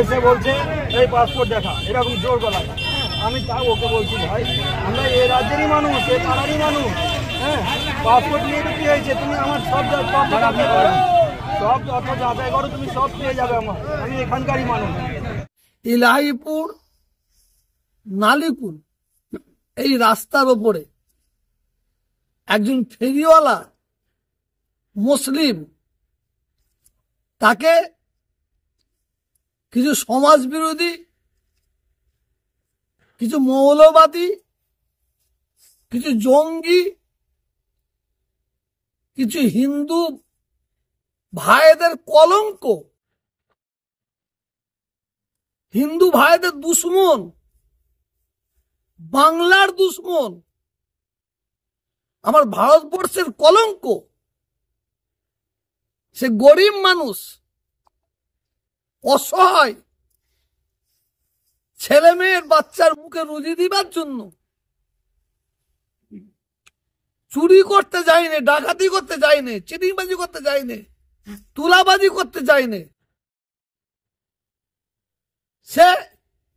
এসে বলছে এই পাসপোর্ট দেখা, এরকম জোর গলায়। আমি তাও ওকে বলছি ভাই আমরা এই রাজ্যেরই মানুষ, এই পাড়ারই মানুষ, হ্যাঁ পাসপোর্ট নিয়ে তো কি হয়েছে, তুমি আমার সব তথ্য যাচাই করো, তুমি সব পেয়ে যাবে আমার, আমি এখানকারই মানুষ। ইলাহিপুর নালিপুর এই রাস্তার ওপরে একজন ফেরিওয়ালা মুসলিম, তাকে কিছু সমাজ বিরোধী, কিছু মৌলবাদী, কিছু জঙ্গি, কিছু হিন্দু ভাইদের কলঙ্ক, হিন্দু ভাইদের দুশ্মন, বাংলার দুশ্মন, আমার ভারতবর্ষের কলঙ্ক, সে গরিব মানুষ, অসহায়, ছেলে মেয়ের বাচ্চার মুখে রুজি দিবার জন্য চুরি করতে যায়নি, ডাকাতি করতে যায়নি, চিটিংবাজি করতে যায়নি, তুলাবাজি করতে যায়নি, সে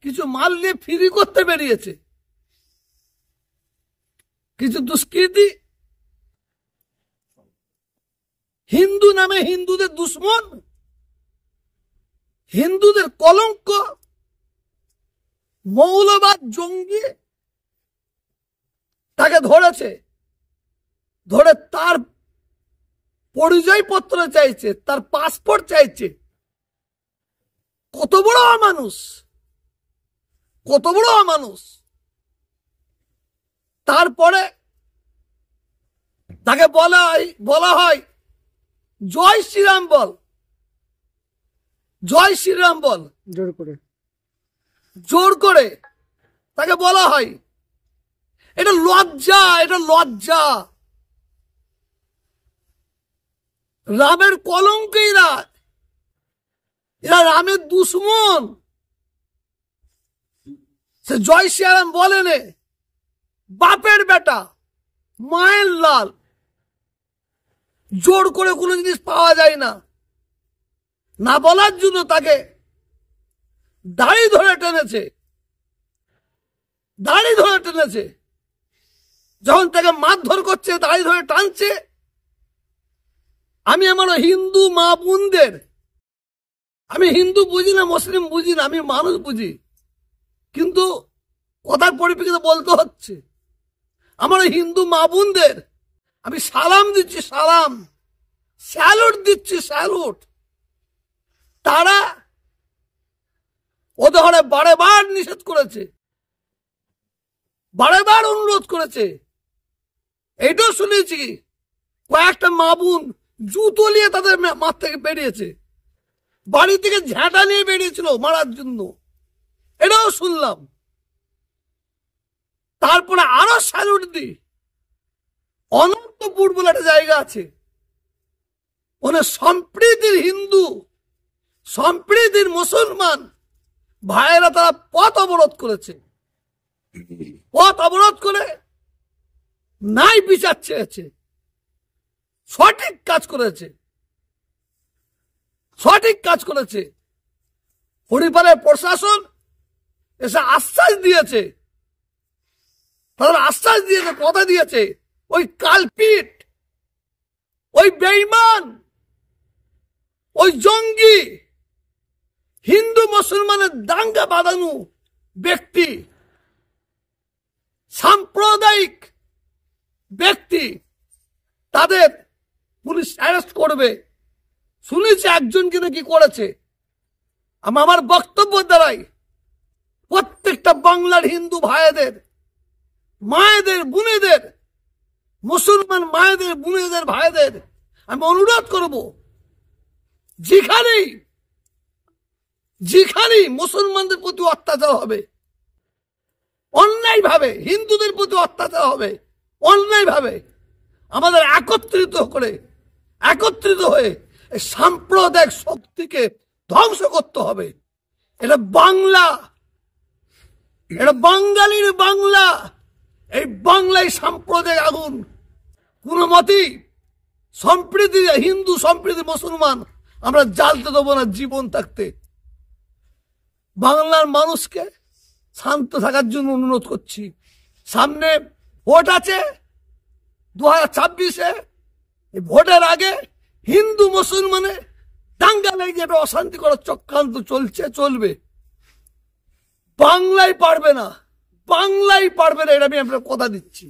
কিছু মাল নিয়ে ফ্রি করতে বেরিয়েছে। কিছু দুষ্কৃতী হিন্দু নামে হিন্দুদের দুশ্মন, হিন্দুদের কলঙ্ক, মৌলবাদ জঙ্গি তাকে ধরেছে, ধরে তার পরিচয়পত্র চাইছে, তার পাসপোর্ট চাইছে। কত বড় মানুষ, কত বড় মানুষ। তারপরে তাকে বলা হয় জয় শ্রীরাম বল, জয় শ্রীরাম বল, জোর করে তাকে বলা হয়। এটা লজ্জা, এটা লজ্জা। রামের কলঙ্ক এরা, এরা রামের দুশ্মন। সে জয় শ্রীরাম বলেনে, বাপের বেটা, মায়ের লাল। জোর করে কোনো জিনিস পাওয়া যায় না, না বলার জন্য তাকে দাড়ি ধরে টেনেছে, দাড়ি ধরে টেনেছে। যখন তাকে মারধর করছে, দাড়ি ধরে টানছে। আমি আমার হিন্দু মা বোনদের, আমি হিন্দু বুঝি না, মুসলিম বুঝি না, আমি মানুষ বুঝি, কিন্তু কথার পরিপ্রেক্ষিতে বলতে হচ্ছে। আমার হিন্দু মা বোনদের আমি সালাম দিচ্ছি, সালাম, স্যালুট দিচ্ছি, স্যালুট। তারা ওদের বারেবার নিষেধ করেছে, বারেবার অনুরোধ করেছে। এইটাও শুনেছি কয়েকটা মা বোন জুতো নিয়ে তাদের মাঠ থেকে বেরিয়েছে, বাড়ি থেকে ঝাঁটা নিয়ে বেরিয়েছিল মারার জন্য, এটাও শুনলাম। তারপরে আরো স্যালুট দিই, অনন্তপুর বলে একটা জায়গা আছে, ওখানে সম্প্রীতির হিন্দু, সম্প্রীতির মুসলমান ভাইয়েরা তারা পথ অবরোধ করেছে, পথ অবরোধ করে নাই বিচার চেয়েছে। সঠিক কাজ করেছে, সঠিক কাজ করেছে। হরিপালের প্রশাসন এসে আশ্বাস দিয়েছে, তাদের আশ্বাস দিয়েছে, কথা দিয়েছে, ওই কালপিট, ওই বেঈমান, ওই জঙ্গি, হিন্দু মুসলমানের দাঙ্গা বাঁধানো ব্যক্তি, সাম্প্রদায়িক ব্যক্তি, তাদের পুলিশ অ্যারেস্ট করবে। শুনেছি একজনকে নাকি করেছে। আমার বক্তব্য দ্বারাই প্রত্যেকটা বাংলার হিন্দু ভাইদের, মায়েদের, বোনেদের, মুসলমান মায়েদের, বোনেদের, ভাইদের আমি অনুরোধ করব, যেখানেই মুসলমানদের প্রতি অত্যাচার হবে, অন্যায় ভাবে হিন্দুদের প্রতি অত্যাচার হবে, অন্যায় ভাবে, আমাদের একত্রিত হয়ে এই সাম্প্রদায়িক শক্তিকে ধ্বংস করতে হবে। এটা বাংলা, এটা বাঙালির বাংলা। এই বাংলায় সাম্প্রদায়িক আগুন কোনো মতেই সম্প্রীতি, হিন্দু সম্প্রীতি, মুসলমান আমরা জ্বালতে দেবো না জীবন থাকতে। বাংলার মানুষকে শান্ত থাকার জন্য অনুরোধ করছি। সামনে ভোট আছে 2026-এ, এই ভোটের আগে হিন্দু মুসলমানে দাঙ্গা লেগে একটা অশান্তি করার চক্রান্ত চলবে। বাংলায় পারবে না, এটা আমি আপনার কথা দিচ্ছি।